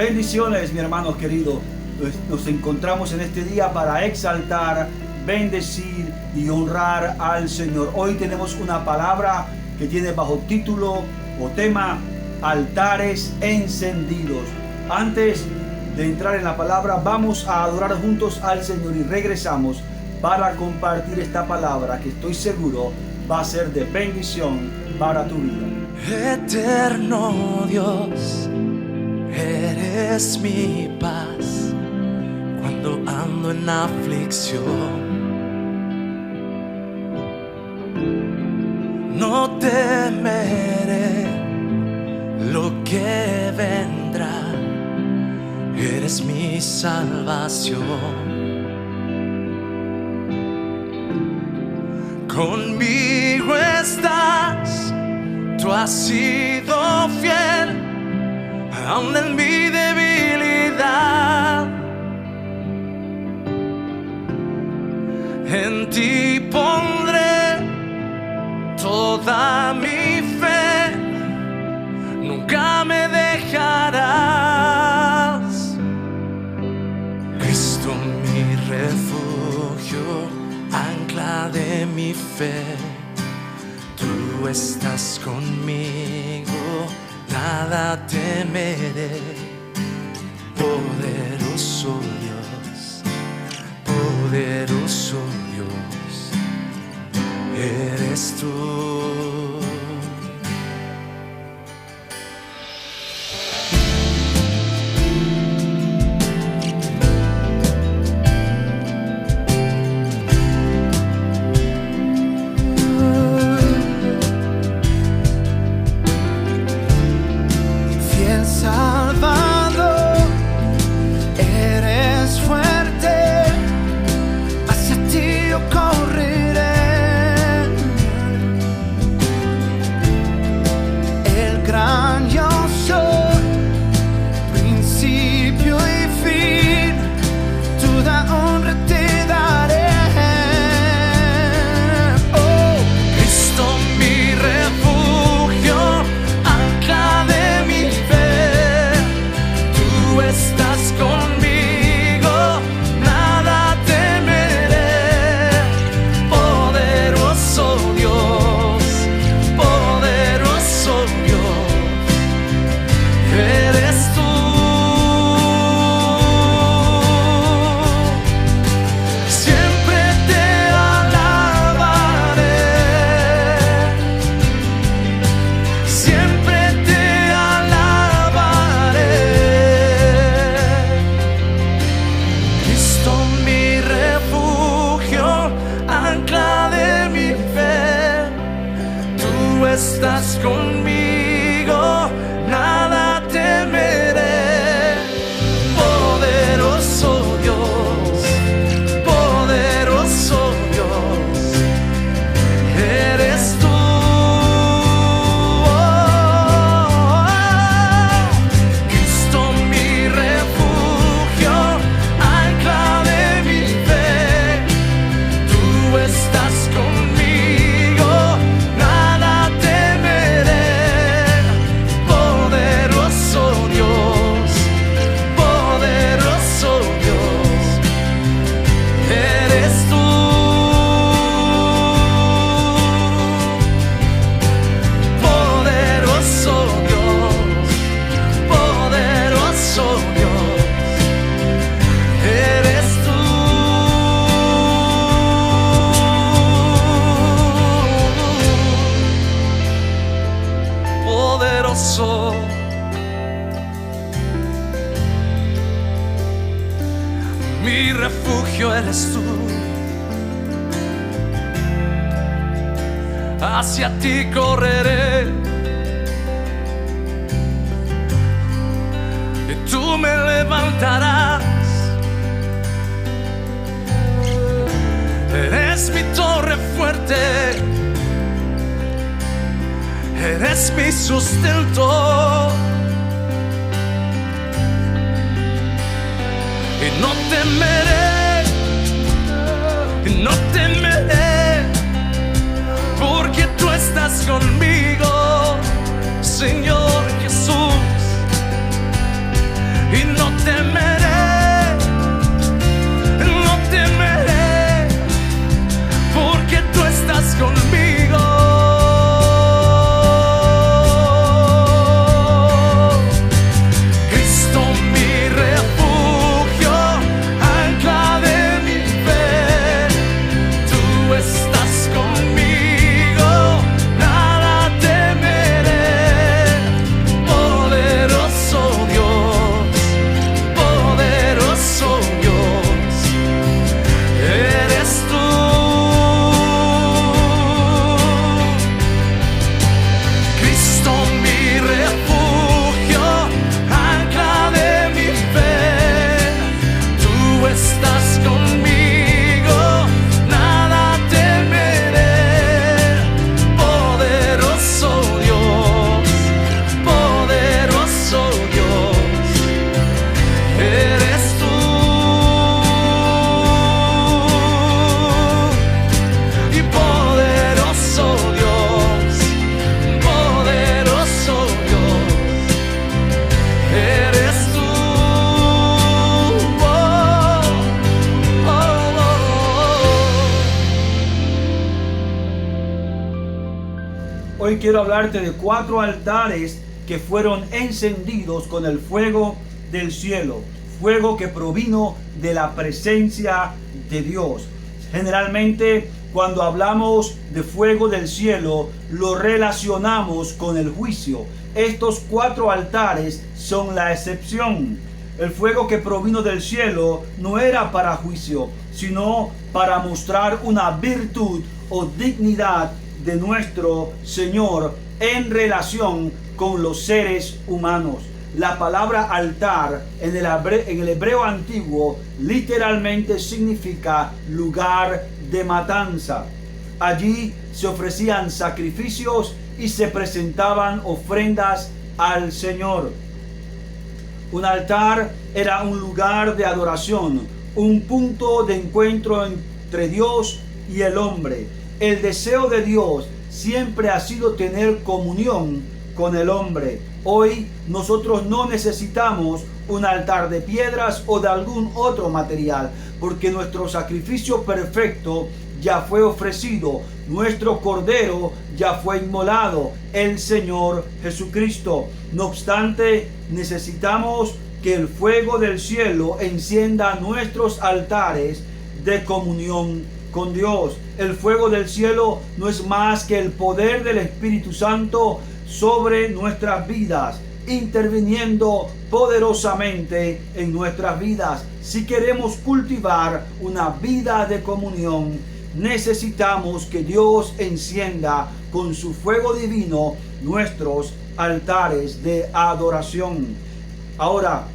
Bendiciones, mi hermano querido. Nos encontramos en este día para exaltar, bendecir y honrar al Señor. Hoy tenemos una palabra que tiene bajo título o tema altares encendidos. Antes de entrar en la palabra, vamos a adorar juntos al Señor y regresamos para compartir esta palabra que estoy seguro va a ser de bendición para tu vida. Eterno Dios, eres mi paz cuando ando en aflicción. No temeré lo que vendrá, eres mi salvación. Conmigo estás, tú has sido fiel, aun en mi debilidad. En ti pondré toda mi fe, nunca me dejarás. Cristo mi refugio, ancla de mi fe. Tú estás conmigo, nada temeré. Poderoso Dios, poderoso Dios, eres tú. Estás conmigo, nada temeré. Poderoso Dios, poderoso Dios, eres tú. Cristo mi refugio, ancla de mi fe. Tú estás conmigo, mi refugio eres tú. Hacia ti correré y tú me levantarás. Eres mi torre fuerte, eres mi sustento. Y no temeré, porque tú estás conmigo, Señor Jesús. Y temeré, no temeré, porque tú estás conmigo. Cristo mi refugio, ancla de mi fe, tú estás conmigo, nada temeré. Poderoso Dios, eres tú. Cristo mi refugio, ancla de mi fe, tú estás conmigo, nada temeré. Poderoso Dios, eres tú. Y poderoso Dios, eres tú. Hoy quiero hablarte de 4 altares que fueron encendidos con el fuego del cielo, fuego que provino de la presencia de Dios. Generalmente, cuando hablamos de fuego del cielo, lo relacionamos con el juicio. Estos 4 altares son la excepción. El fuego que provino del cielo no era para juicio, sino para mostrar una virtud o dignidad de nuestro Señor en relación con los seres humanos. La palabra altar en el hebreo antiguo literalmente significa lugar de matanza. Allí se ofrecían sacrificios y se presentaban ofrendas al Señor. Un altar era un lugar de adoración, un punto de encuentro entre Dios y el hombre. El deseo de Dios siempre ha sido tener comunión con el hombre. Hoy nosotros no necesitamos un altar de piedras o de algún otro material, porque nuestro sacrificio perfecto ya fue ofrecido, nuestro cordero ya fue inmolado, el Señor Jesucristo. No obstante, necesitamos que el fuego del cielo encienda nuestros altares de comunión con Dios. El fuego del cielo no es más que el poder del Espíritu Santo sobre nuestras vidas, interviniendo poderosamente en nuestras vidas. Si queremos cultivar una vida de comunión, necesitamos que Dios encienda con su fuego divino nuestros altares de adoración. Ahora,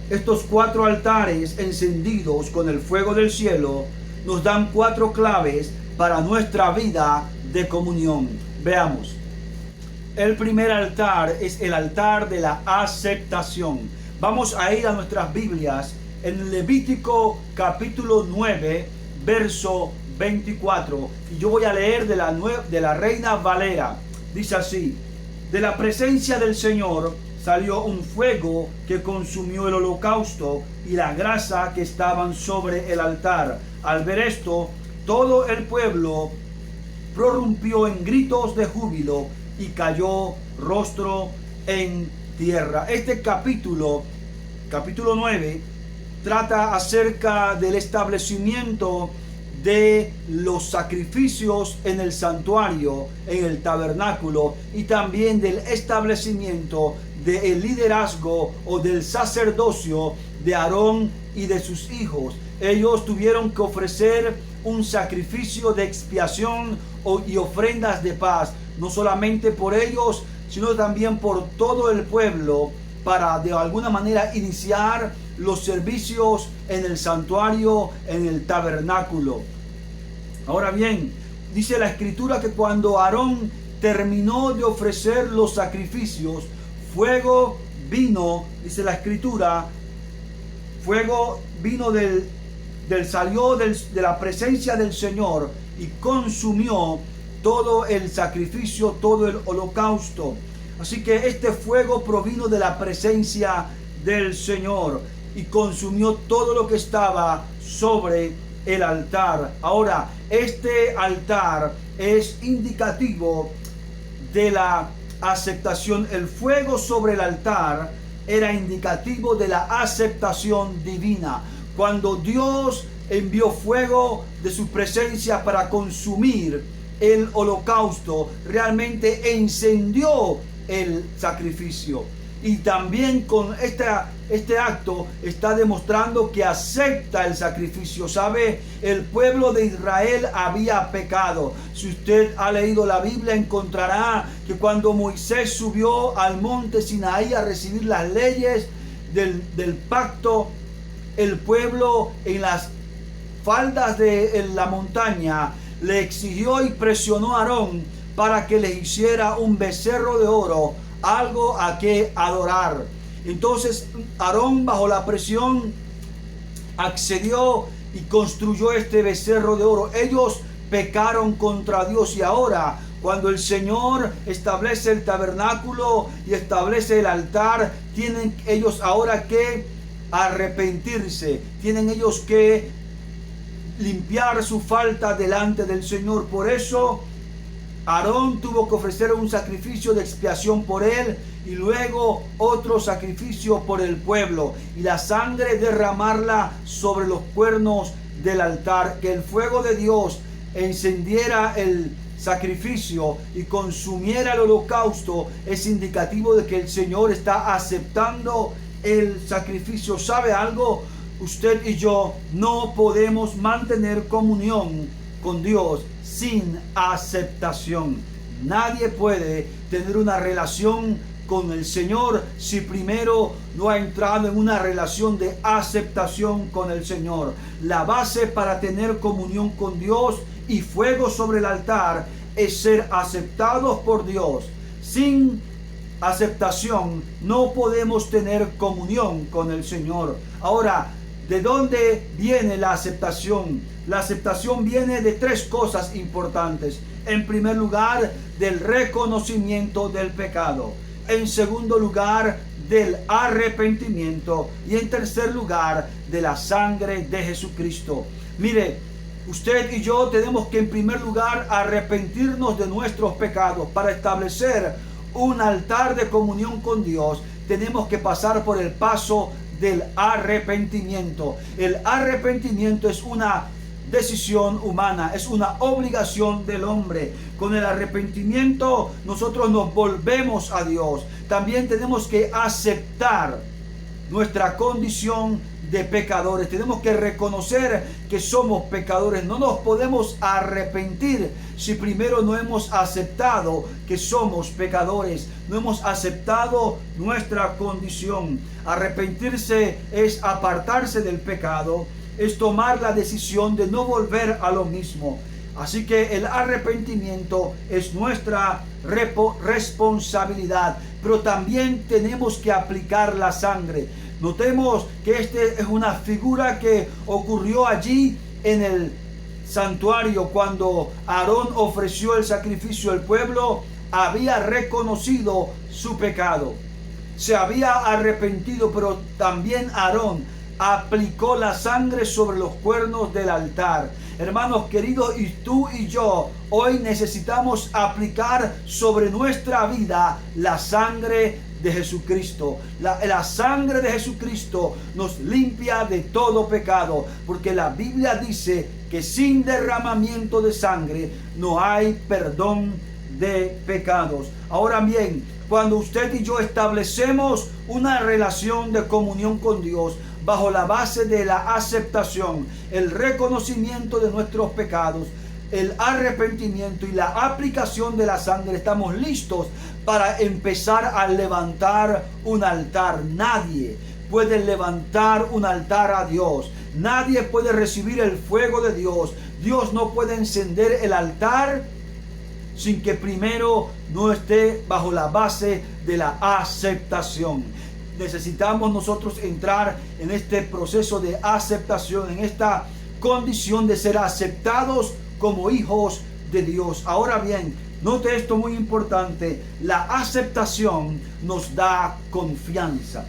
estos 4 altares encendidos con el fuego del cielo nos dan 4 claves para nuestra vida de comunión. Veamos. El primer altar es el altar de la aceptación. Vamos a ir a nuestras Biblias en Levítico capítulo 9, verso 24. Y yo voy a leer de la Reina Valera. Dice así: de la presencia del Señor salió un fuego que consumió el holocausto y la grasa que estaban sobre el altar. Al ver esto, todo el pueblo prorrumpió en gritos de júbilo y cayó rostro en tierra. Este capítulo 9, trata acerca del establecimiento de los sacrificios en el santuario, en el tabernáculo, y también del establecimiento del liderazgo o del sacerdocio de Aarón y de sus hijos. Ellos tuvieron que ofrecer un sacrificio de expiación y ofrendas de paz, no solamente por ellos, sino también por todo el pueblo, para de alguna manera iniciar los servicios en el santuario, en el tabernáculo. Ahora bien, dice la escritura que cuando Aarón terminó de ofrecer los sacrificios, fuego vino, dice la escritura, fuego vino salió de la presencia del Señor y consumió todo el sacrificio, todo el holocausto. Así que este fuego provino de la presencia del Señor. y consumió todo lo que estaba sobre el altar. Ahora, este altar es indicativo de la aceptación. El fuego sobre el altar era indicativo de la aceptación divina. Cuando Dios envió fuego de su presencia para consumir el holocausto, realmente encendió el sacrificio. Y también con este acto está demostrando que acepta el sacrificio. ¿Sabe? El pueblo de Israel había pecado. Si usted ha leído la Biblia, encontrará que cuando Moisés subió al monte Sinaí a recibir las leyes del pacto, el pueblo en las faldas de la montaña le exigió y presionó a Aarón para que le hiciera un becerro de oro, algo a que adorar. Entonces Aarón, bajo la presión, accedió y construyó este becerro de oro. Ellos pecaron contra Dios, y ahora cuando el Señor establece el tabernáculo y establece el altar, tienen ellos ahora que arrepentirse, tienen ellos que limpiar su falta delante del Señor. Por eso Aarón tuvo que ofrecer un sacrificio de expiación por él y luego otro sacrificio por el pueblo, y la sangre derramarla sobre los cuernos del altar. Que el fuego de Dios encendiera el sacrificio y consumiera el holocausto es indicativo de que el Señor está aceptando el sacrificio. ¿Sabe algo? Usted y yo no podemos mantener comunión con Dios sin aceptación. Nadie puede tener una relación con el Señor si primero no ha entrado en una relación de aceptación con el Señor. La base para tener comunión con Dios y fuego sobre el altar es ser aceptados por Dios. Sin aceptación no podemos tener comunión con el Señor. Ahora, ¿de dónde viene la aceptación? La aceptación viene de tres cosas importantes. En primer lugar, del reconocimiento del pecado. En segundo lugar, del arrepentimiento. Y en tercer lugar, de la sangre de Jesucristo. Mire, usted y yo tenemos que en primer lugar arrepentirnos de nuestros pecados. Para establecer un altar de comunión con Dios, tenemos que pasar por el paso del arrepentimiento. El arrepentimiento es una decisión humana, es una obligación del hombre. Con el arrepentimiento nosotros nos volvemos a Dios. También tenemos que aceptar nuestra condición de pecadores. Tenemos que reconocer que somos pecadores. No nos podemos arrepentir si primero no hemos aceptado que somos pecadores, no hemos aceptado nuestra condición. Arrepentirse es apartarse del pecado, es tomar la decisión de no volver a lo mismo. Así que el arrepentimiento es nuestra responsabilidad, pero también tenemos que aplicar la sangre. Notemos que esta es una figura que ocurrió allí en el santuario. Cuando Aarón ofreció el sacrificio, el pueblo había reconocido su pecado, se había arrepentido, pero también Aarón aplicó la sangre sobre los cuernos del altar. Hermanos queridos, y tú y yo hoy necesitamos aplicar sobre nuestra vida la sangre de Jesucristo. La sangre de Jesucristo nos limpia de todo pecado, porque la Biblia dice que sin derramamiento de sangre no hay perdón de pecados. Ahora bien, cuando usted y yo establecemos una relación de comunión con Dios bajo la base de la aceptación, el reconocimiento de nuestros pecados, el arrepentimiento y la aplicación de la sangre, estamos listos para empezar a levantar un altar. Nadie puede levantar un altar a Dios. Nadie puede recibir el fuego de Dios. Dios no puede encender el altar sin que primero no esté bajo la base de la aceptación. Necesitamos nosotros entrar en este proceso de aceptación, en esta condición de ser aceptados como hijos de Dios. Ahora bien, note esto muy importante: la aceptación nos da confianza.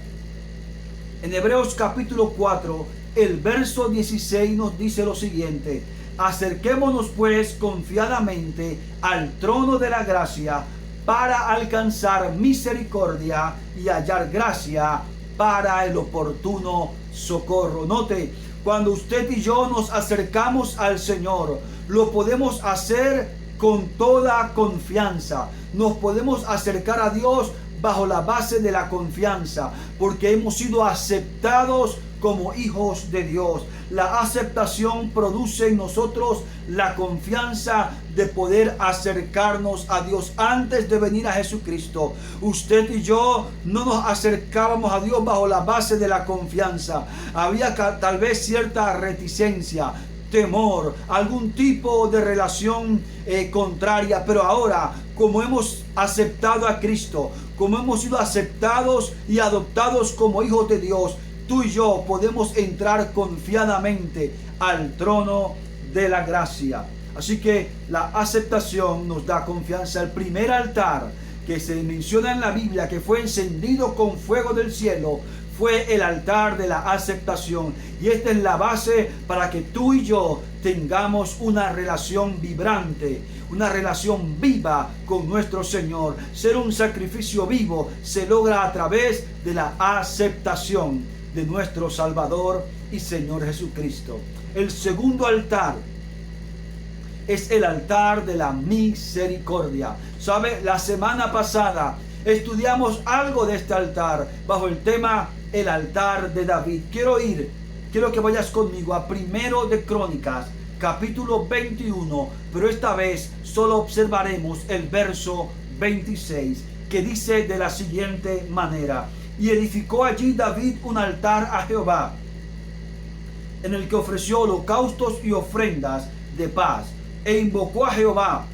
En Hebreos capítulo 4, el verso 16 nos dice lo siguiente: acerquémonos pues confiadamente al trono de la gracia para alcanzar misericordia y hallar gracia para el oportuno socorro. Note, cuando usted y yo nos acercamos al Señor, lo podemos hacer con toda confianza. Nos podemos acercar a Dios bajo la base de la confianza, porque hemos sido aceptados como hijos de Dios. La aceptación produce en nosotros la confianza de poder acercarnos a Dios. Antes de venir a Jesucristo, usted y yo no nos acercábamos a Dios bajo la base de la confianza. Había tal vez cierta reticencia, temor, algún tipo de relación contraria, pero ahora, como hemos aceptado a Cristo, como hemos sido aceptados y adoptados como hijos de Dios, tú y yo podemos entrar confiadamente al trono de la gracia. Así que la aceptación nos da confianza. El primer altar que se menciona en la Biblia, que fue encendido con fuego del cielo, fue el altar de la aceptación. Y esta es la base para que tú y yo tengamos una relación vibrante, una relación viva con nuestro Señor. Ser un sacrificio vivo se logra a través de la aceptación de nuestro Salvador y Señor Jesucristo. El segundo altar es el altar de la misericordia. ¿Sabe? La semana pasada estudiamos algo de este altar bajo el tema el altar de David. Quiero que vayas conmigo a Primero de Crónicas, capítulo 21, pero esta vez solo observaremos el verso 26, que dice de la siguiente manera: y edificó allí David un altar a Jehová, en el que ofreció holocaustos y ofrendas de paz, e invocó a Jehová,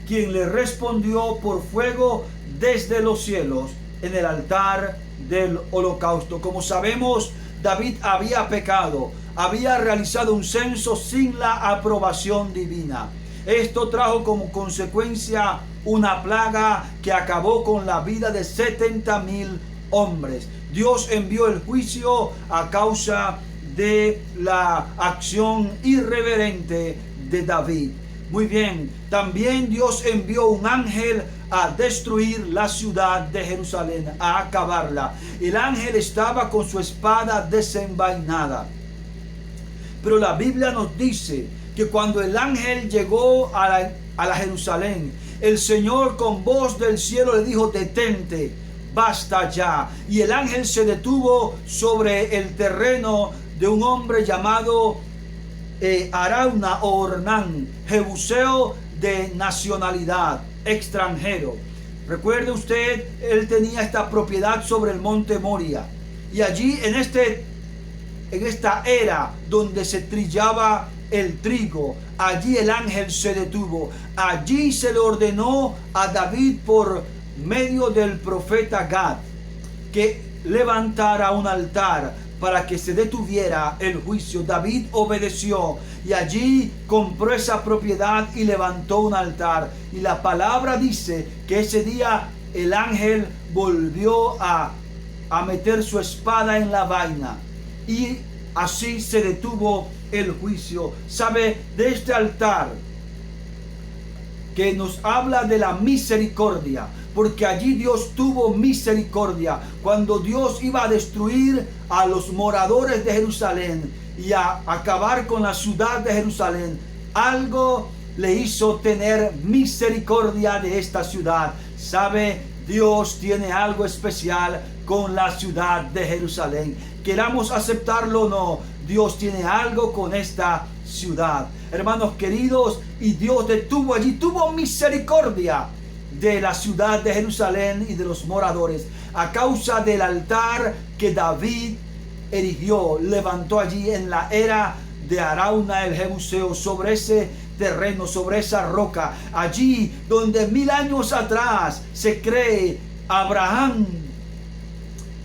quien le respondió por fuego desde los cielos en el altar del holocausto. Como sabemos, David había pecado, había realizado un censo sin la aprobación divina. Esto trajo como consecuencia una plaga que acabó con la vida de 70,000 hombres. Dios envió el juicio a causa de la acción irreverente de David. Muy bien, también Dios envió un ángel a destruir la ciudad de Jerusalén, a acabarla. El ángel estaba con su espada desenvainada. Pero la Biblia nos dice que cuando el ángel llegó a la Jerusalén, el Señor con voz del cielo le dijo: detente, basta ya. Y el ángel se detuvo sobre el terreno de un hombre llamado Arauna o Ornán, jebuseo de nacionalidad, extranjero. Recuerde usted, él tenía esta propiedad sobre el monte Moria, y allí en esta era donde se trillaba el trigo, allí el ángel se detuvo. Allí se le ordenó a David por medio del profeta Gad que levantara un altar para que se detuviera el juicio. David obedeció y allí compró esa propiedad y levantó un altar. Y la palabra dice que ese día el ángel volvió a meter su espada en la vaina, y así se detuvo el juicio. ¿Sabe? De este altar que nos habla de la misericordia, porque allí Dios tuvo misericordia. Cuando Dios iba a destruir a los moradores de Jerusalén y a acabar con la ciudad de Jerusalén, algo le hizo tener misericordia de esta ciudad. ¿Sabe? Dios tiene algo especial con la ciudad de Jerusalén. Queramos aceptarlo o no, Dios tiene algo con esta ciudad. Hermanos queridos, y Dios detuvo allí, tuvo misericordia de la ciudad de Jerusalén y de los moradores, a causa del altar que David erigió, levantó allí en la era de Arauna el jebuseo, sobre ese terreno, sobre esa roca, allí donde 1000 años atrás se cree Abraham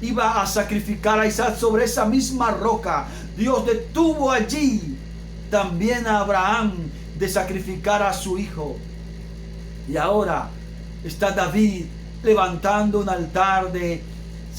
iba a sacrificar a Isaac. Sobre esa misma roca Dios detuvo allí también a Abraham de sacrificar a su hijo. Y ahora está David levantando un altar de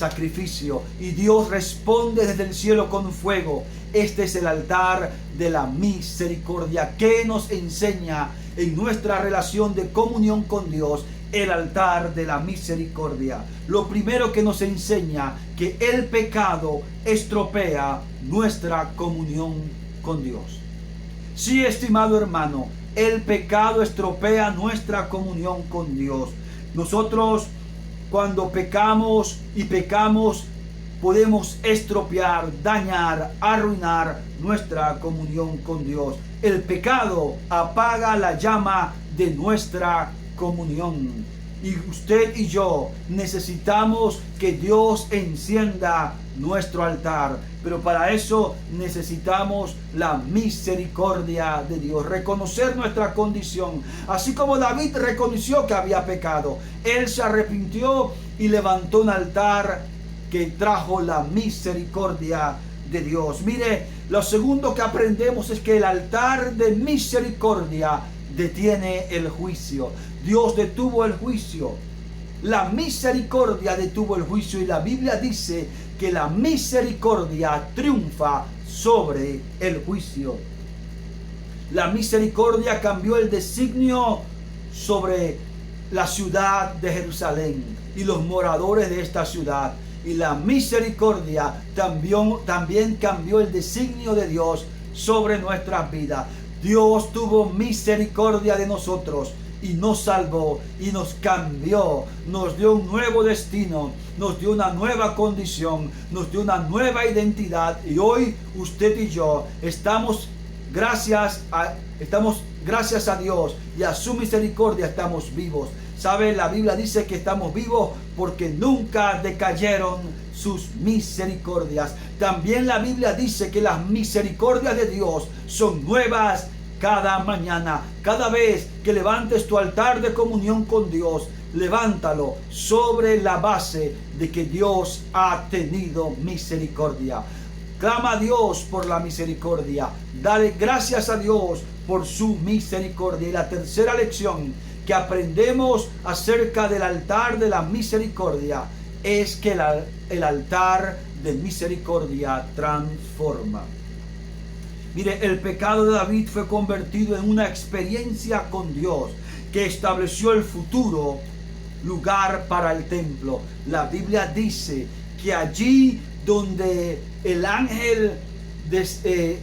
sacrificio y Dios responde desde el cielo con fuego. Este es el altar de la misericordia que nos enseña en nuestra relación de comunión con Dios, el altar de la misericordia. Lo primero que nos enseña que el pecado estropea nuestra comunión con Dios. Sí, estimado hermano, el pecado estropea nuestra comunión con Dios. Nosotros cuando pecamos podemos estropear, dañar, arruinar nuestra comunión con Dios. El pecado apaga la llama de nuestra comunión. Y usted y yo necesitamos que Dios encienda nuestro altar. Pero para eso necesitamos la misericordia de Dios. Reconocer nuestra condición. Así como David reconoció que había pecado. Él se arrepintió y levantó un altar que trajo la misericordia de Dios. Mire, lo segundo que aprendemos es que el altar de misericordia detiene el juicio. Dios detuvo el juicio. La misericordia detuvo el juicio y la Biblia dice que la misericordia triunfa sobre el juicio. La misericordia cambió el designio sobre la ciudad de Jerusalén y los moradores de esta ciudad. Y la misericordia también cambió el designio de Dios sobre nuestras vidas. Dios tuvo misericordia de nosotros y nos salvó y nos cambió, nos dio un nuevo destino, nos dio una nueva condición, nos dio una nueva identidad. Y hoy usted y yo estamos gracias a Dios y a su misericordia estamos vivos. ¿Sabe? La Biblia dice que estamos vivos porque nunca decayeron sus misericordias. También la Biblia dice que las misericordias de Dios son nuevas cada mañana. Cada vez que levantes tu altar de comunión con Dios, levántalo sobre la base de que Dios ha tenido misericordia. Clama a Dios por la misericordia. Dale gracias a Dios por su misericordia. Y la tercera lección que aprendemos acerca del altar de la misericordia es que el altar de misericordia transforma. Mire, el pecado de David fue convertido en una experiencia con Dios que estableció el futuro lugar para el templo. La Biblia dice que allí donde el ángel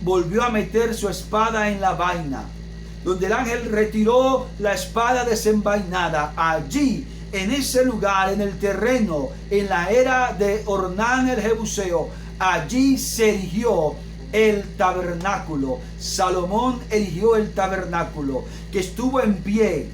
volvió a meter su espada en la vaina, donde el ángel retiró la espada desenvainada, allí en ese lugar, en el terreno, en la era de Ornán el Jebuseo, allí se erigió el tabernáculo. Salomón erigió el tabernáculo que estuvo en pie,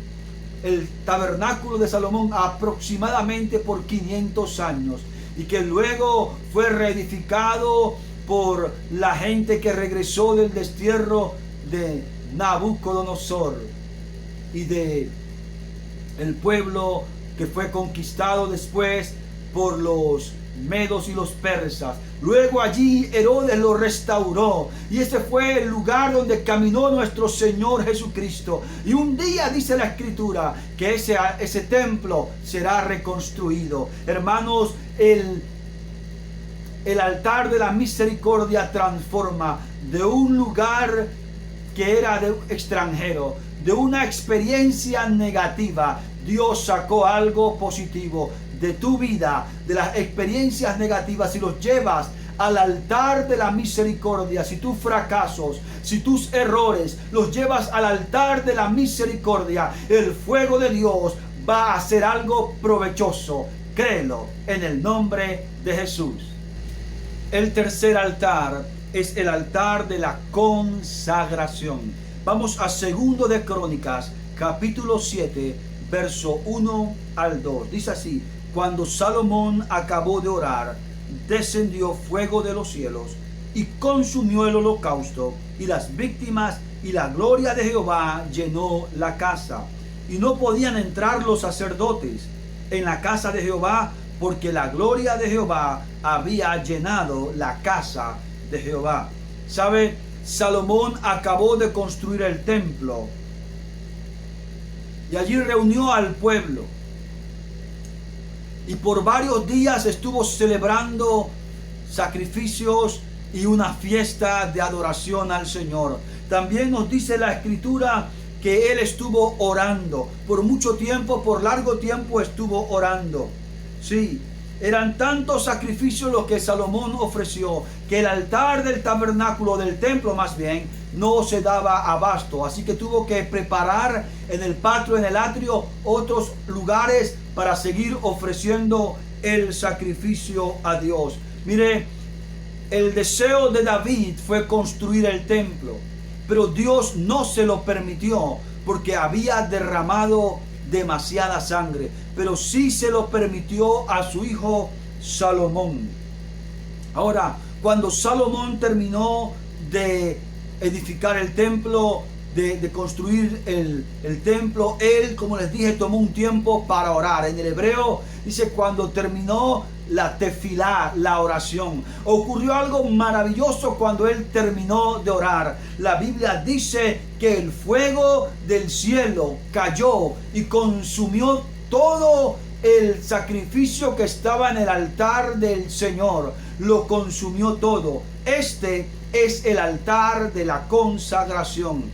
el tabernáculo de Salomón, aproximadamente por 500 años y que luego fue reedificado por la gente que regresó del destierro de Nabucodonosor y de el pueblo que fue conquistado después por los medos y los persas. Luego allí Herodes lo restauró y ese fue el lugar donde caminó nuestro Señor Jesucristo. Y un día dice la Escritura que ese templo será reconstruido. Hermanos, el altar de la misericordia transforma de un lugar que era de extranjero, de una experiencia negativa. Dios sacó algo positivo de tu vida, de las experiencias negativas, y los llevas al altar de la misericordia. Si tus fracasos, si tus errores los llevas al altar de la misericordia, el fuego de Dios va a hacer algo provechoso. Créelo en el nombre de Jesús. El tercer altar es el altar de la consagración. Vamos a 2 de Crónicas, capítulo 7, verso 1 al 2. Dice así: cuando Salomón acabó de orar, descendió fuego de los cielos y consumió el holocausto y las víctimas, y la gloria de Jehová llenó la casa. Y no podían entrar los sacerdotes en la casa de Jehová, porque la gloria de Jehová había llenado la casa de Jehová. ¿Sabe? Salomón acabó de construir el templo y allí reunió al pueblo. y por varios días estuvo celebrando sacrificios y una fiesta de adoración al Señor. También nos dice la Escritura que él estuvo orando por mucho tiempo, por largo tiempo estuvo orando. Sí, eran tantos sacrificios los que Salomón ofreció que el altar del tabernáculo, del templo más bien, no se daba abasto. Así que tuvo que preparar en el patio, en el atrio, otros lugares para seguir ofreciendo el sacrificio a Dios. Mire, el deseo de David fue construir el templo, pero Dios no se lo permitió porque había derramado demasiada sangre, pero sí se lo permitió a su hijo Salomón. Ahora, cuando Salomón terminó de edificar el templo, de construir el templo, él, como les dije, tomó un tiempo para orar. En el hebreo dice cuando terminó la tefilá, la oración. Ocurrió algo maravilloso cuando él terminó de orar. La Biblia dice que el fuego del cielo cayó y consumió todo el sacrificio que estaba en el altar del Señor. Lo consumió todo. Este es el altar de la consagración.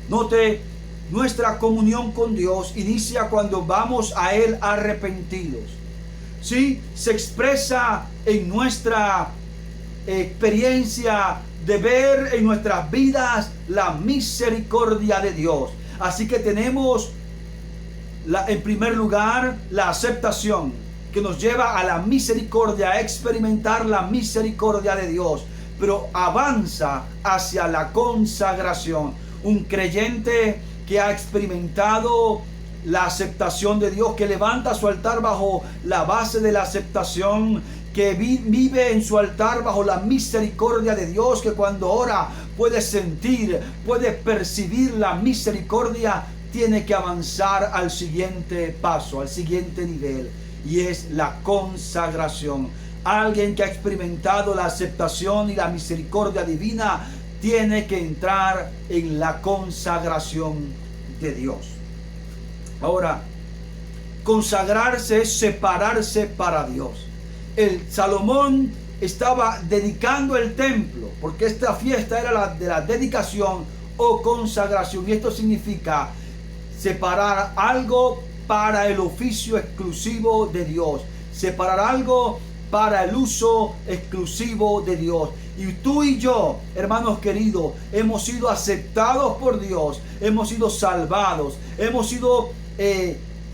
Note, nuestra comunión con Dios inicia cuando vamos a Él arrepentidos. ¿Sí? Se expresa en nuestra experiencia de ver en nuestras vidas la misericordia de Dios. Así que tenemos en primer lugar la aceptación, que nos lleva a la misericordia, a experimentar la misericordia de Dios, pero avanza hacia la consagración. Un creyente que ha experimentado la aceptación de Dios, que levanta su altar bajo la base de la aceptación, que vive en su altar bajo la misericordia de Dios, que cuando ora puede sentir, puede percibir la misericordia, tiene que avanzar al siguiente paso, al siguiente nivel, y es la consagración. Alguien que ha experimentado la aceptación y la misericordia divina tiene que entrar en la consagración de Dios. Ahora, consagrarse es separarse para Dios. El Salomón estaba dedicando el templo, porque esta fiesta era la de la dedicación o consagración, y esto significa separar algo para el oficio exclusivo de Dios, separar algo para el uso exclusivo de Dios. Y tú y yo, hermanos queridos, hemos sido aceptados por Dios, hemos sido salvados, hemos sido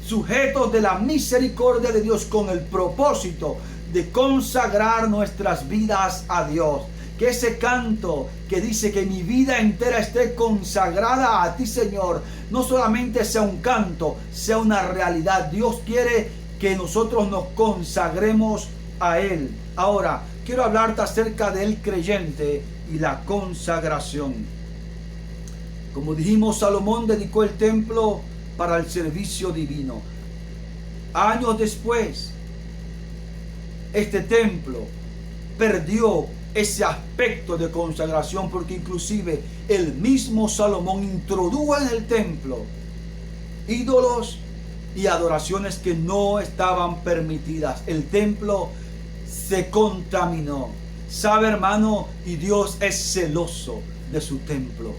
sujetos de la misericordia de Dios con el propósito de consagrar nuestras vidas a Dios. Que ese canto que dice que mi vida entera esté consagrada a ti, Señor, no solamente sea un canto, sea una realidad. Dios quiere que nosotros nos consagremos a Él. Ahora, quiero hablarte acerca del creyente y la consagración. Como dijimos, Salomón dedicó el templo para el servicio divino. Años después, este templo perdió ese aspecto de consagración, porque inclusive el mismo Salomón introdujo en el templo ídolos y adoraciones que no estaban permitidas. El templo se contaminó. Sabe, hermano, y Dios es celoso de su templo.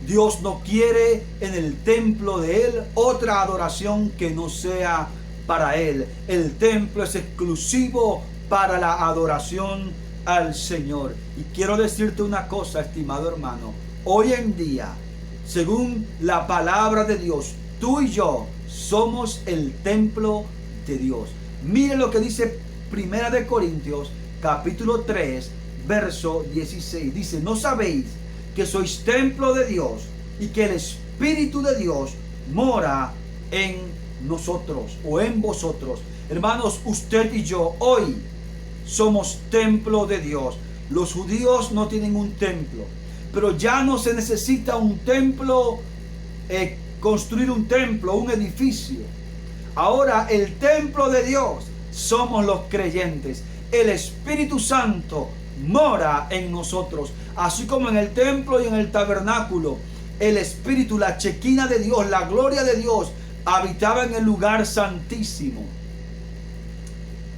Dios no quiere en el templo de Él otra adoración que no sea para Él. El templo es exclusivo para la adoración al Señor. Y quiero decirte una cosa, estimado hermano. Hoy en día, según la palabra de Dios, tú y yo somos el templo de Dios. Mire lo que dice Primera de Corintios, capítulo 3, verso 16. Dice, ¿no sabéis que sois templo de Dios y que el Espíritu de Dios mora en nosotros o en vosotros? Hermanos, usted y yo hoy somos templo de Dios. Los judíos no tienen un templo, pero ya no se necesita un templo, construir un templo, un edificio. Ahora el templo de Dios somos los creyentes. El Espíritu Santo mora en nosotros, así como en el templo y en el tabernáculo. El Espíritu, la chequina de Dios, la gloria de Dios habitaba en el lugar santísimo.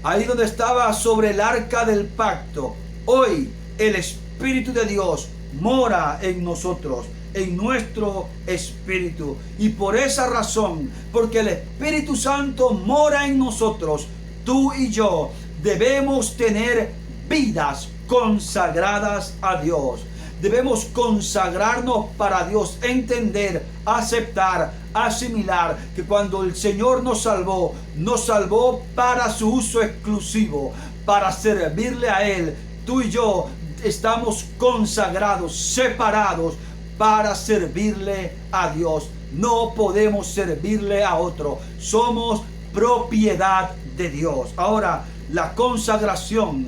ahí donde estaba sobre el arca del pacto, hoy el Espíritu de Dios mora en nosotros, en nuestro espíritu. Y por esa razón, porque el Espíritu Santo mora en nosotros, tú y yo debemos tener vidas consagradas a Dios. Debemos consagrarnos para Dios, entender, aceptar, asimilar que cuando el Señor nos salvó para su uso exclusivo, para servirle a Él. Tú y yo estamos consagrados, separados para servirle a Dios. No podemos servirle a otro. Somos propiedad de Dios. Ahora, la consagración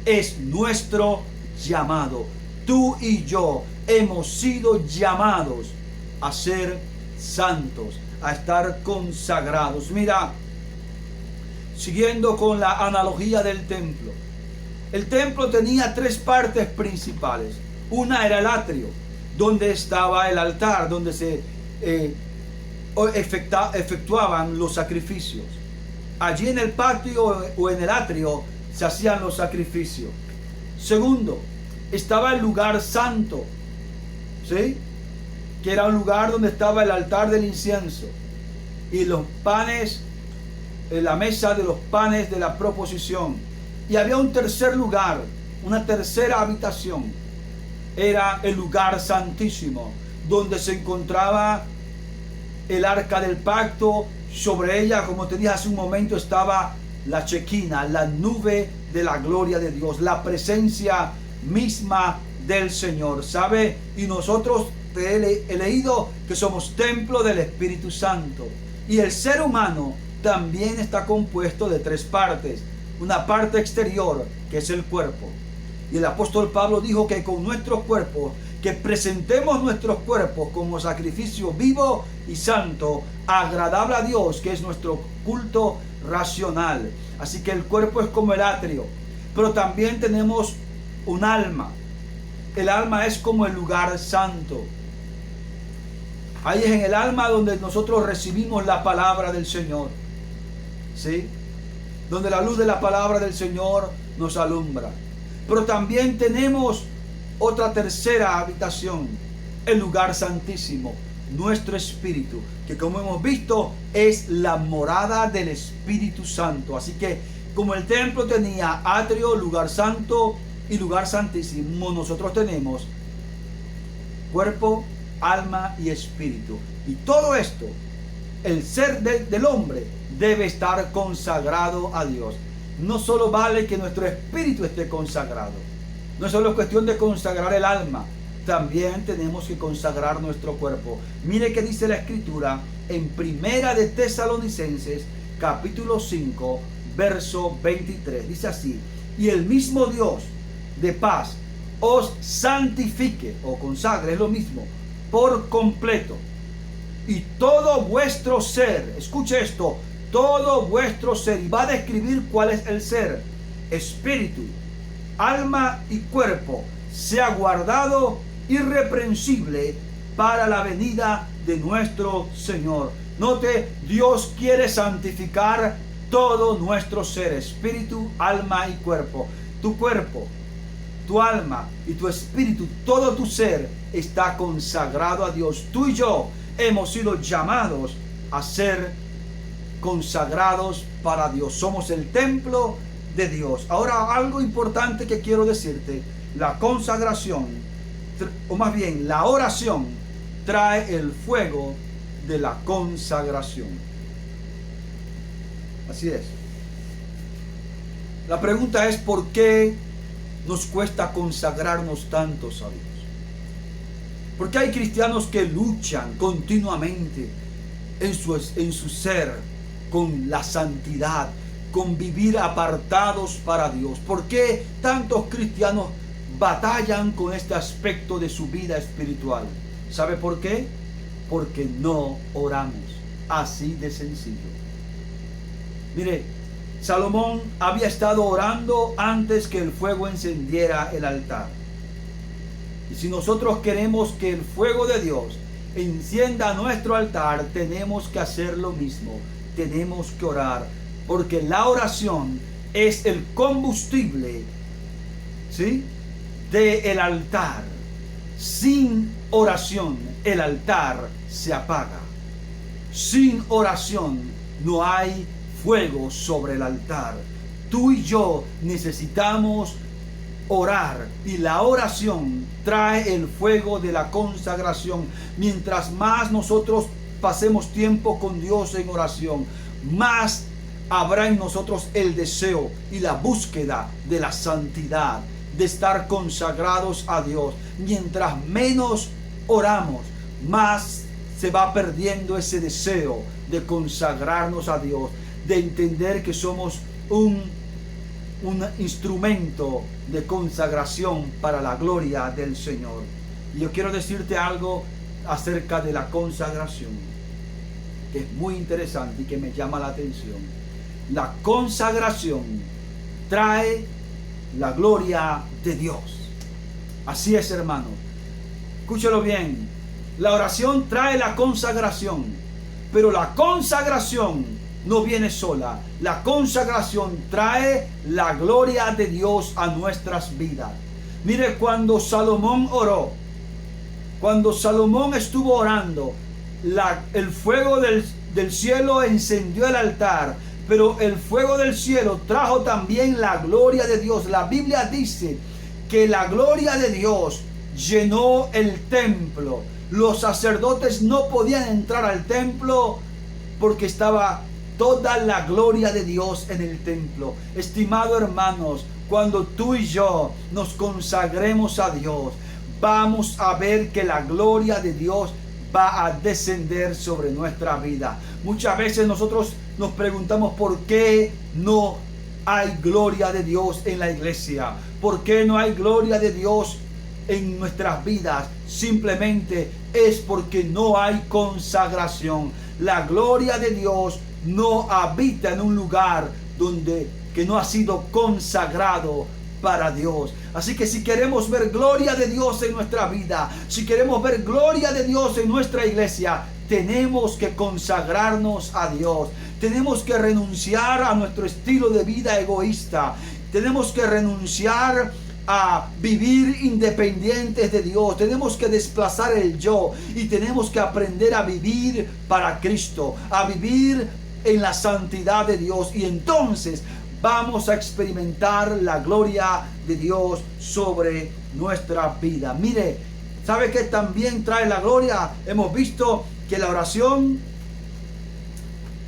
es nuestro llamado. Tú y yo hemos sido llamados a ser santos, a estar consagrados. Mira, siguiendo con la analogía del templo. El templo tenía tres partes principales. Una era el atrio, donde estaba el altar, donde se efectuaban los sacrificios. Allí en el patio o en el atrio se hacían los sacrificios. Segundo, estaba el lugar santo, ¿sí? Que era un lugar donde estaba el altar del incienso y los panes, la mesa de los panes de la proposición. Y había un tercer lugar, una tercera habitación. Era el lugar santísimo, donde se encontraba el arca del pacto. Sobre ella, como te dije hace un momento, estaba la Shekinah, la nube de la gloria de Dios, la presencia misma del Señor, ¿sabe? Y nosotros he leído que somos templo del Espíritu Santo. Y el ser humano también está compuesto de tres partes. Una parte exterior, que es el cuerpo. Y el apóstol Pablo dijo que con nuestros cuerpos, que presentemos nuestros cuerpos como sacrificio vivo y santo, agradable a Dios, que es nuestro culto racional. Así que el cuerpo es como el atrio. Pero también tenemos un alma. El alma es como el lugar santo. Ahí es en el alma donde nosotros recibimos la palabra del Señor, ¿sí? Donde la luz de la palabra del Señor nos alumbra. Pero también tenemos otra tercera habitación, el lugar santísimo, nuestro espíritu, que como hemos visto es la morada del Espíritu Santo. Así que como el templo tenía atrio, lugar santo y lugar santísimo, nosotros tenemos cuerpo, alma y espíritu. Y todo esto, el ser del hombre debe estar consagrado a Dios. No solo vale que nuestro espíritu esté consagrado, no solo es cuestión de consagrar el alma, también tenemos que consagrar nuestro cuerpo. Mire que dice la Escritura en Primera de Tesalonicenses capítulo 5 verso 23. Dice así: y el mismo Dios de paz os santifique o consagre, es lo mismo, por completo, y todo vuestro ser, escuche esto, todo vuestro ser, y va a describir cuál es el ser, espíritu, alma y cuerpo, sea guardado irreprensible para la venida de nuestro Señor. Note, Dios quiere santificar todo nuestro ser, espíritu, alma y cuerpo. Tu cuerpo, tu alma y tu espíritu, todo tu ser está consagrado a Dios. Tú y yo hemos sido llamados a ser consagrados para Dios. Somos el templo de Dios. Ahora, algo importante que quiero decirte: la consagración, o más bien la oración, trae el fuego de la consagración. Así es. La pregunta es: ¿por qué nos cuesta consagrarnos tantos a Dios? Porque hay cristianos que luchan continuamente en su ser con la santidad, con vivir apartados para Dios. ¿Por qué tantos cristianos batallan con este aspecto de su vida espiritual? ¿Sabe por qué? Porque no oramos. Así de sencillo. Mire, Salomón había estado orando antes que el fuego encendiera el altar. Y si nosotros queremos que el fuego de Dios encienda nuestro altar, tenemos que hacer lo mismo. Tenemos que orar, porque la oración es el combustible, ¿sí?, del altar. Sin oración el altar se apaga. Sin oración no hay fuego sobre el altar. Tú y yo necesitamos orar, y la oración trae el fuego de la consagración. Mientras más nosotros pasemos tiempo con Dios en oración, más habrá en nosotros el deseo y la búsqueda de la santidad, de estar consagrados a Dios. Mientras menos oramos, más se va perdiendo ese deseo de consagrarnos a Dios, de entender que somos un instrumento de consagración para la gloria del Señor. Y yo quiero decirte algo acerca de la consagración, que es muy interesante y que me llama la atención. La consagración trae la gloria de Dios. Así es, hermano. Escúchalo bien. La oración trae la consagración, pero la consagración no viene sola. La consagración trae la gloria de Dios a nuestras vidas. Mire, cuando Salomón oró, cuando Salomón estuvo orando, el fuego del cielo encendió el altar, pero el fuego del cielo trajo también la gloria de Dios. La Biblia dice que la gloria de Dios llenó el templo. Los sacerdotes no podían entrar al templo porque estaba toda la gloria de Dios en el templo. Estimados hermanos, cuando tú y yo nos consagremos a Dios, vamos a ver que la gloria de Dios va a descender sobre nuestra vida. Muchas veces nosotros nos preguntamos por qué no hay gloria de Dios en la iglesia, por qué no hay gloria de Dios en nuestras vidas. Simplemente es porque no hay consagración. La gloria de Dios no habita en un lugar que no ha sido consagrado para Dios. Así que si queremos ver gloria de Dios en nuestra vida, si queremos ver gloria de Dios en nuestra iglesia, tenemos que consagrarnos a Dios. Tenemos que renunciar a nuestro estilo de vida egoísta. Tenemos que renunciar a vivir independientes de Dios. Tenemos que desplazar el yo y tenemos que aprender a vivir para Cristo, a vivir en la santidad de Dios, y entonces vamos a experimentar la gloria de Dios sobre nuestra vida. Mire, ¿sabe qué también trae la gloria? Hemos visto que la oración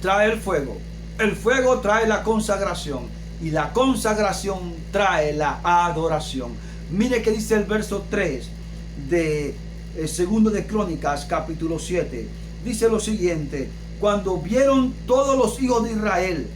trae el fuego trae la consagración, y la consagración trae la adoración. Mire que dice el verso 3 de segundo de Crónicas capítulo 7. Dice lo siguiente: cuando vieron todos los hijos de Israel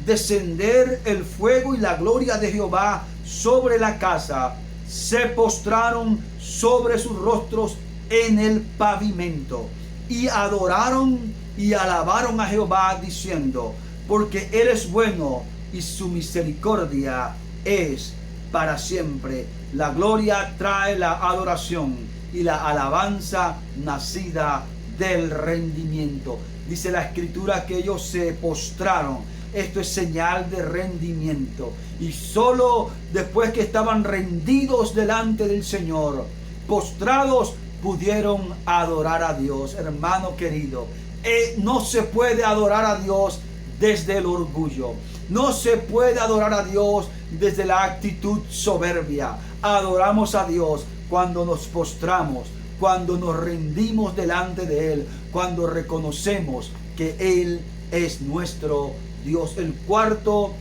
descender el fuego y la gloria de Jehová sobre la casa, se postraron sobre sus rostros en el pavimento y adoraron y alabaron a Jehová diciendo: porque Él es bueno y su misericordia es para siempre. La gloria trae la adoración y la alabanza nacida del rendimiento. Dice la escritura que ellos se postraron. Esto es señal de rendimiento. Y solo después que estaban rendidos delante del Señor, postrados, pudieron adorar a Dios. Hermano querido, no se puede adorar a Dios desde el orgullo. No se puede adorar a Dios desde la actitud soberbia. Adoramos a Dios cuando nos postramos, cuando nos rendimos delante de Él, cuando reconocemos que Él es nuestro Dios. El cuarto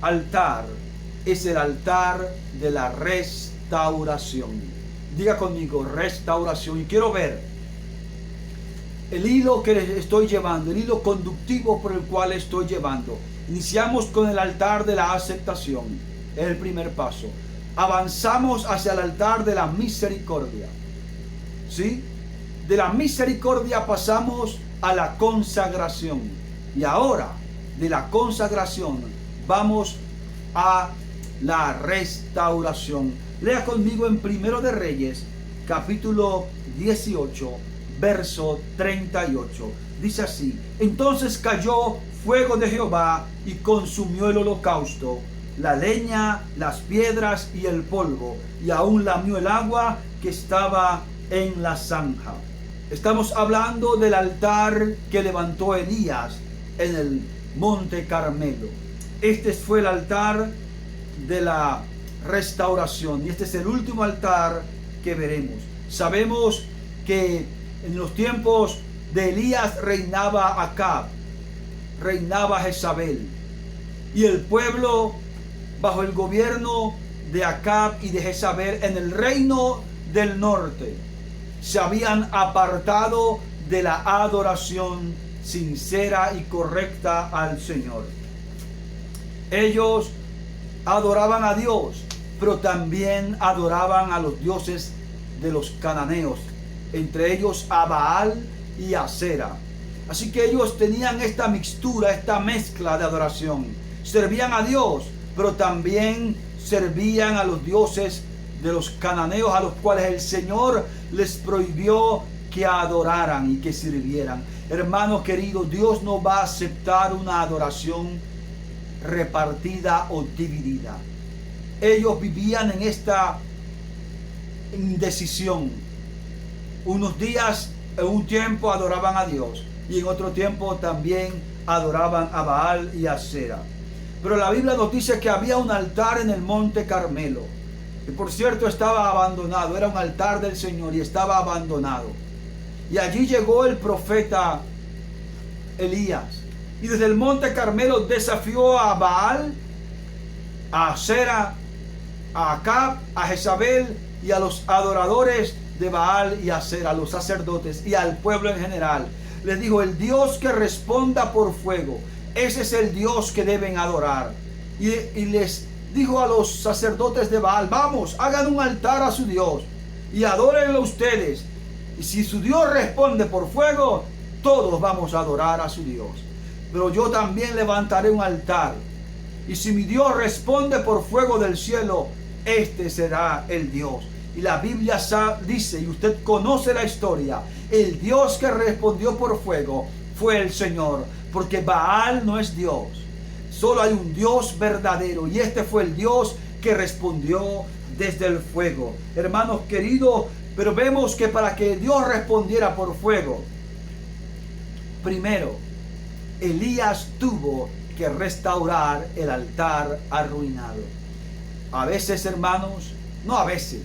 altar es el altar de la restauración. Diga conmigo, restauración. Y quiero ver el hilo que les estoy llevando, el hilo conductivo por el cual estoy llevando. Iniciamos con el altar de la aceptación, es el primer paso. Avanzamos hacia el altar de la misericordia. ¿Sí? De la misericordia pasamos a la consagración. Y ahora, de la consagración, vamos a la restauración. Lea conmigo en Primero de Reyes, capítulo 18, verso 38. Dice así: entonces cayó fuego de Jehová y consumió el holocausto, la leña, las piedras y el polvo, y aún lamió el agua que estaba en la zanja. Estamos hablando del altar que levantó Elías en el monte Carmelo. Este fue el altar de la restauración, y este es el último altar que veremos. Sabemos que en los tiempos de Elías reinaba Acab, reinaba Jezabel, y el pueblo bajo el gobierno de Acab y de Jezabel en el reino del norte se habían apartado de la adoración sincera y correcta al Señor. Ellos adoraban a Dios, pero también adoraban a los dioses de los cananeos, entre ellos a Baal y a Asera. Así que ellos tenían esta mixtura, esta mezcla de adoración. Servían a Dios, pero también servían a los dioses de los cananeos, a los cuales el Señor les prohibió que adoraran y que sirvieran. Hermanos queridos, Dios no va a aceptar una adoración repartida o dividida. Ellos vivían en esta indecisión. Unos días, en un tiempo adoraban a Dios, y en otro tiempo también adoraban a Baal y a Asera. Pero la Biblia nos dice que había un altar en el monte Carmelo, que por cierto estaba abandonado. Era un altar del Señor y estaba abandonado. Y allí llegó el profeta Elías, y desde el monte Carmelo desafió a Baal, a Asera, a Acab, a Jezabel y a los adoradores de Baal y Asera, a los sacerdotes y al pueblo en general. Les dijo: el Dios que responda por fuego, ese es el Dios que deben adorar. Y les dijo a los sacerdotes de Baal: vamos, hagan un altar a su Dios y adórenlo ustedes. Y si su Dios responde por fuego, todos vamos a adorar a su Dios. Pero yo también levantaré un altar, y si mi Dios responde por fuego del cielo, este será el Dios. Y la Biblia dice, y usted conoce la historia, el Dios que respondió por fuego fue el Señor, porque Baal no es Dios. Solo hay un Dios verdadero, y este fue el Dios que respondió desde el fuego. Hermanos queridos, pero vemos que para que Dios respondiera por fuego, primero Elías tuvo que restaurar el altar arruinado. A veces, hermanos, no a veces,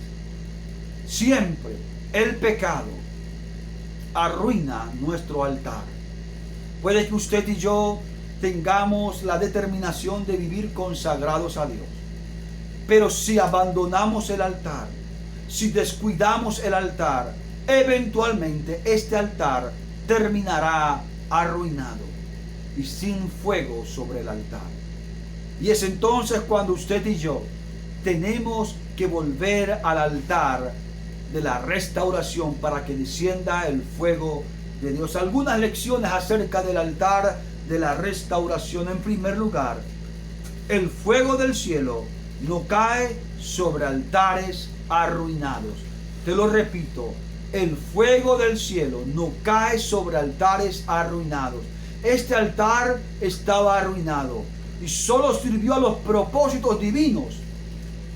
siempre el pecado arruina nuestro altar. Puede que usted y yo tengamos la determinación de vivir consagrados a Dios, pero si abandonamos el altar, si descuidamos el altar, eventualmente este altar terminará arruinado y sin fuego sobre el altar. Y es entonces cuando usted y yo tenemos que volver al altar de la restauración para que descienda el fuego de Dios. Algunas lecciones acerca del altar de la restauración. En primer lugar, el fuego del cielo no cae sobre altares arruinados. Te lo repito, el fuego del cielo no cae sobre altares arruinados. Este altar estaba arruinado y solo sirvió a los propósitos divinos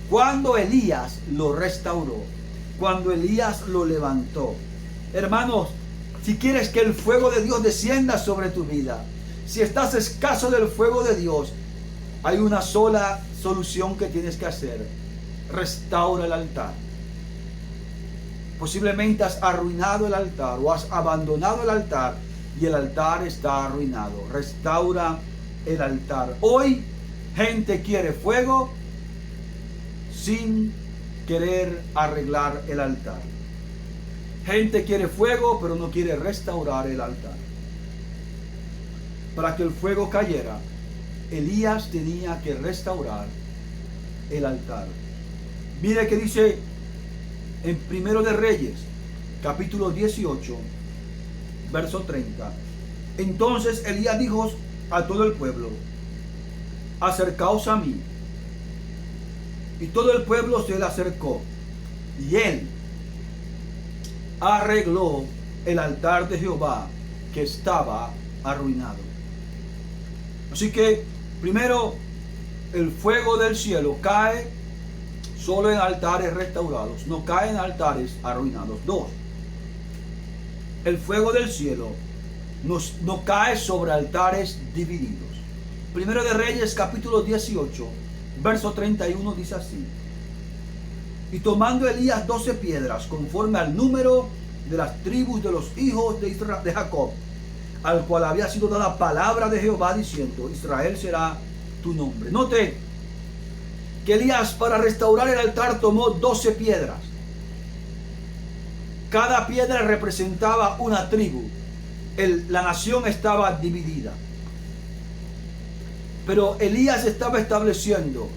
cuando Elías lo restauró, cuando Elías lo levantó. Hermanos, si quieres que el fuego de Dios descienda sobre tu vida, si estás escaso del fuego de Dios, hay una sola solución que tienes que hacer: restaura el altar. Posiblemente has arruinado el altar o has abandonado el altar y el altar está arruinado. Restaura el altar. Hoy gente quiere fuego sin querer arreglar el altar. Gente quiere fuego pero no quiere restaurar el altar. Para que el fuego cayera, Elías tenía que restaurar el altar. Mire que dice en Primero de Reyes, capítulo 18, verso 30. Entonces Elías dijo a todo el pueblo: acercaos a mí. Y todo el pueblo se le acercó, y él arregló el altar de Jehová que estaba arruinado. Así que, primero, el fuego del cielo cae solo en altares restaurados, no cae en altares arruinados. 2. El fuego del cielo no cae sobre altares divididos. Primero de Reyes, capítulo 18, verso 31 dice así: y tomando Elías 12 piedras, conforme al número de las tribus de los hijos de Jacob, al cual había sido dada palabra de Jehová, diciendo: Israel será tu nombre. Note que Elías, para restaurar el altar, tomó 12 piedras. Cada piedra representaba una tribu. La nación estaba dividida. Pero Elías estaba estableciendo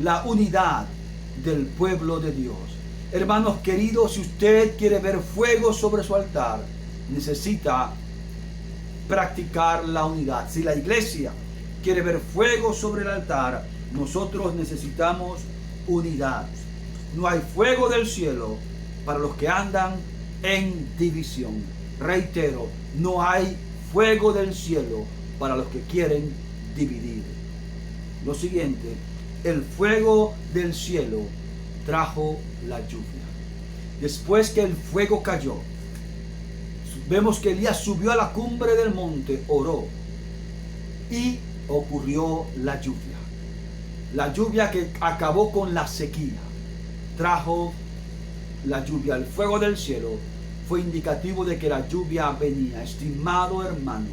la unidad del pueblo de Dios. Hermanos queridos, si usted quiere ver fuego sobre su altar, necesita practicar la unidad. Si la iglesia quiere ver fuego sobre el altar, nosotros necesitamos unidad. No hay fuego del cielo para los que andan en división. Reitero, no hay fuego del cielo para los que quieren dividir. Lo siguiente, el fuego del cielo trajo la lluvia. Después que el fuego cayó, vemos que Elías subió a la cumbre del monte, oró y ocurrió la lluvia. La lluvia que acabó con la sequía trajo la lluvia. El fuego del cielo fue indicativo de que la lluvia venía. Estimado hermano,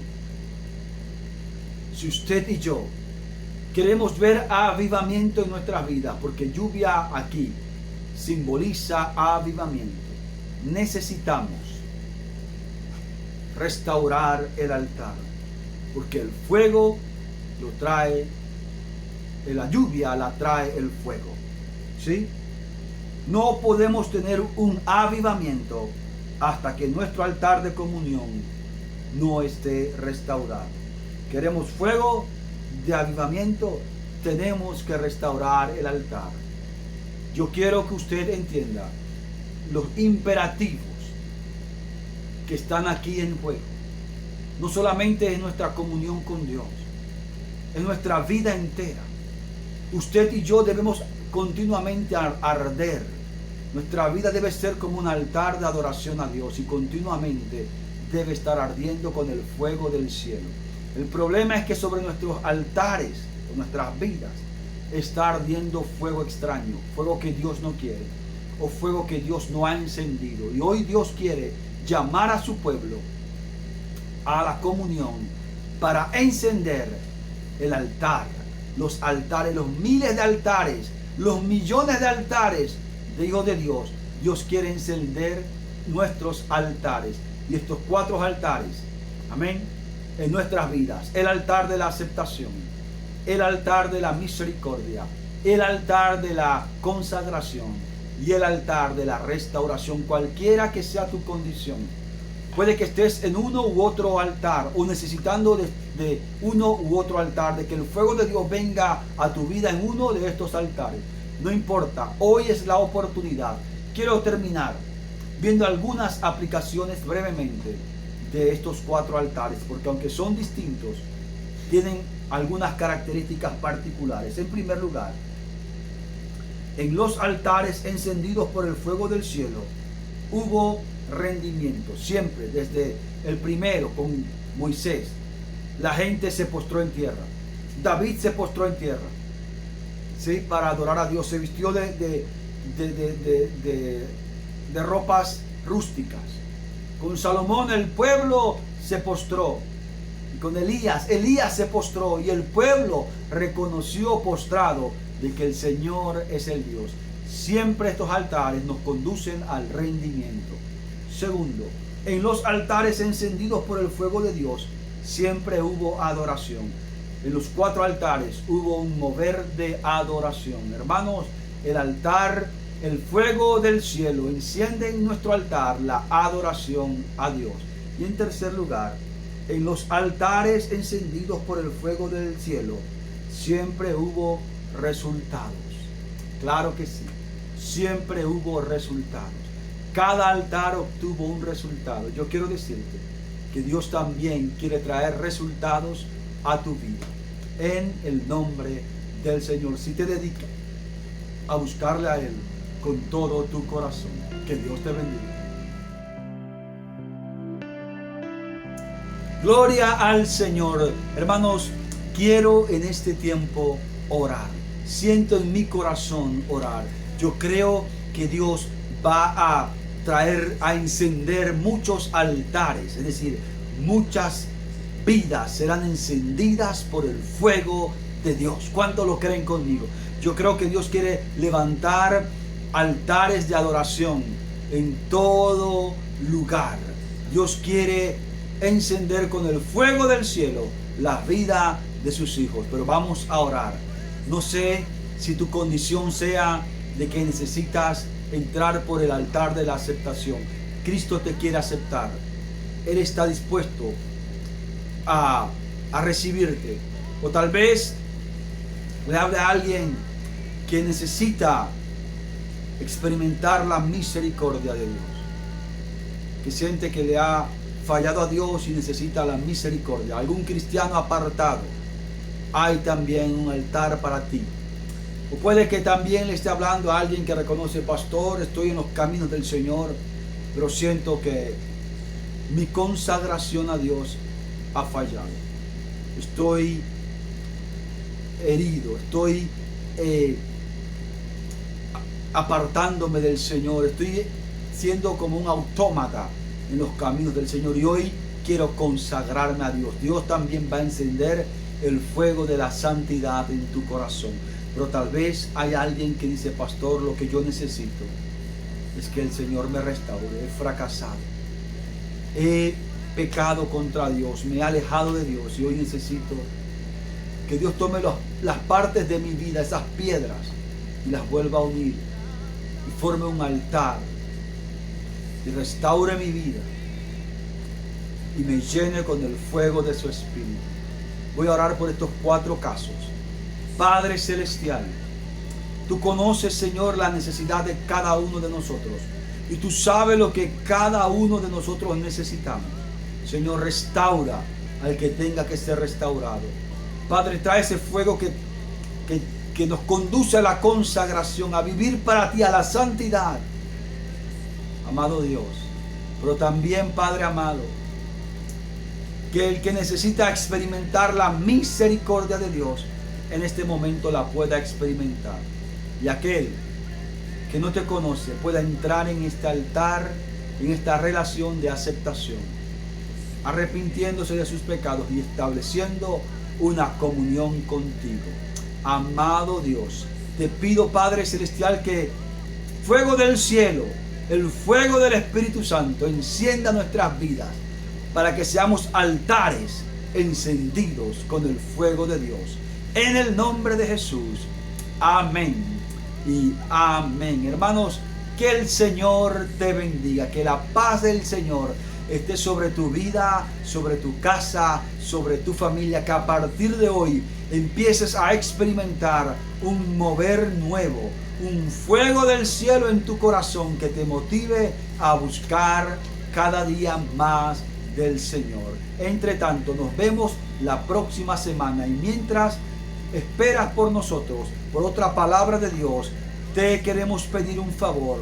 si usted y yo queremos ver avivamiento en nuestras vidas, porque lluvia aquí simboliza avivamiento, necesitamos restaurar el altar, porque el fuego lo trae, la lluvia la trae el fuego. ¿Sí? No podemos tener un avivamiento hasta que nuestro altar de comunión no esté restaurado. Queremos fuego de avivamiento, tenemos que restaurar el altar. Yo quiero que usted entienda los imperativos que están aquí en juego. No solamente en nuestra comunión con Dios, en nuestra vida entera. Usted y yo debemos continuamente arder. Nuestra vida debe ser como un altar de adoración a Dios y continuamente debe estar ardiendo con el fuego del cielo. El problema es que sobre nuestros altares, o nuestras vidas, está ardiendo fuego extraño, fuego que Dios no quiere, o fuego que Dios no ha encendido. Y hoy Dios quiere llamar a su pueblo a la comunión para encender el altar, los altares, los miles de altares, los millones de altares de hijos de Dios. Dios quiere encender nuestros altares, y estos 4 altares, amén, en nuestras vidas: el altar de la aceptación, el altar de la misericordia, el altar de la consagración y el altar de la restauración. Cualquiera que sea tu condición, puede que estés en uno u otro altar o necesitando de uno u otro altar, de que el fuego de Dios venga a tu vida en uno de estos altares. No importa, hoy es la oportunidad. Quiero terminar viendo algunas aplicaciones brevemente de estos 4 altares, porque aunque son distintos, tienen algunas características particulares. En primer lugar, en los altares encendidos por el fuego del cielo hubo rendimiento. Siempre, desde el primero con Moisés, la gente se postró en tierra. David se postró en tierra, ¿sí?, para adorar a Dios. Se vistió de ropas rústicas. Con Salomón el pueblo se postró. Y con Elías se postró, y el pueblo reconoció postrado de que el Señor es el Dios. Siempre estos altares nos conducen al rendimiento. Segundo, en los altares encendidos por el fuego de Dios siempre hubo adoración. En los 4 altares hubo un mover de adoración. Hermanos, el altar, el fuego del cielo enciende en nuestro altar la adoración a Dios. Y en tercer lugar, en los altares encendidos por el fuego del cielo siempre hubo resultados. Claro que sí, siempre hubo resultados. Cada altar obtuvo un resultado. Yo quiero decirte que Dios también quiere traer resultados a tu vida. En el nombre del Señor, si te dedicas a buscarle a Él con todo tu corazón, que Dios te bendiga. Gloria al Señor. Hermanos, quiero en este tiempo orar. Siento en mi corazón orar. Yo creo que Dios va a traer, a encender muchos altares, es decir, muchas vidas serán encendidas por el fuego de Dios. ¿Cuántos lo creen conmigo? Yo creo que Dios quiere levantar altares de adoración en todo lugar. Dios quiere encender con el fuego del cielo la vida de sus hijos. Pero vamos a orar. No sé si tu condición sea de que necesitas entrar por el altar de la aceptación. Cristo te quiere aceptar. Él está dispuesto a recibirte. O tal vez le hable a alguien que necesita experimentar la misericordia de Dios, que siente que le ha fallado a Dios y necesita la misericordia. Algún cristiano apartado, hay también un altar para ti. O puede que también le esté hablando a alguien que reconoce: pastor, estoy en los caminos del Señor, pero siento que mi consagración a Dios ha fallado. Estoy herido, estoy apartándome del Señor, estoy siendo como un autómata en los caminos del Señor y hoy quiero consagrarme a Dios. Dios también va a encender el fuego de la santidad en tu corazón. Pero tal vez hay alguien que dice: pastor, lo que yo necesito es que el Señor me restaure. He fracasado, he pecado contra Dios, me he alejado de Dios y hoy necesito que Dios tome las partes de mi vida, esas piedras, y las vuelva a unir y forme un altar y restaure mi vida y me llene con el fuego de su Espíritu. Voy a orar por estos 4 casos. Padre Celestial, tú conoces, Señor, la necesidad de cada uno de nosotros y tú sabes lo que cada uno de nosotros necesitamos. Señor, restaura al que tenga que ser restaurado. Padre, trae ese fuego que nos conduce a la consagración, a vivir para ti, a la santidad. Amado Dios, pero también, Padre amado, que el que necesita experimentar la misericordia de Dios en este momento la pueda experimentar, y aquel que no te conoce pueda entrar en este altar, en esta relación de aceptación, arrepintiéndose de sus pecados y estableciendo una comunión contigo. Amado Dios, te pido, Padre Celestial, que fuego del cielo, el fuego del Espíritu Santo encienda nuestras vidas para que seamos altares encendidos con el fuego de Dios. En el nombre de Jesús. Amén y amén. Hermanos, que el Señor te bendiga, que la paz del Señor esté sobre tu vida, sobre tu casa, sobre tu familia, que a partir de hoy empieces a experimentar un mover nuevo, un fuego del cielo en tu corazón que te motive a buscar cada día más del Señor. Entre tanto, nos vemos la próxima semana y mientras esperas por nosotros, por otra palabra de Dios, te queremos pedir un favor.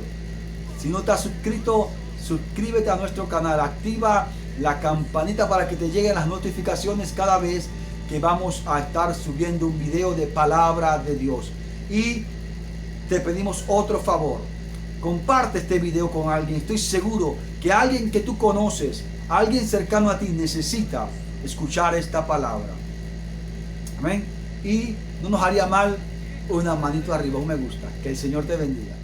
Si no te has suscrito, suscríbete a nuestro canal, activa la campanita para que te lleguen las notificaciones cada vez que vamos a estar subiendo un video de palabra de Dios. Y te pedimos otro favor: comparte este video con alguien. Estoy seguro que alguien que tú conoces, alguien cercano a ti, necesita escuchar esta palabra. Amén. Y no nos haría mal una manito arriba, un me gusta. Que el Señor te bendiga.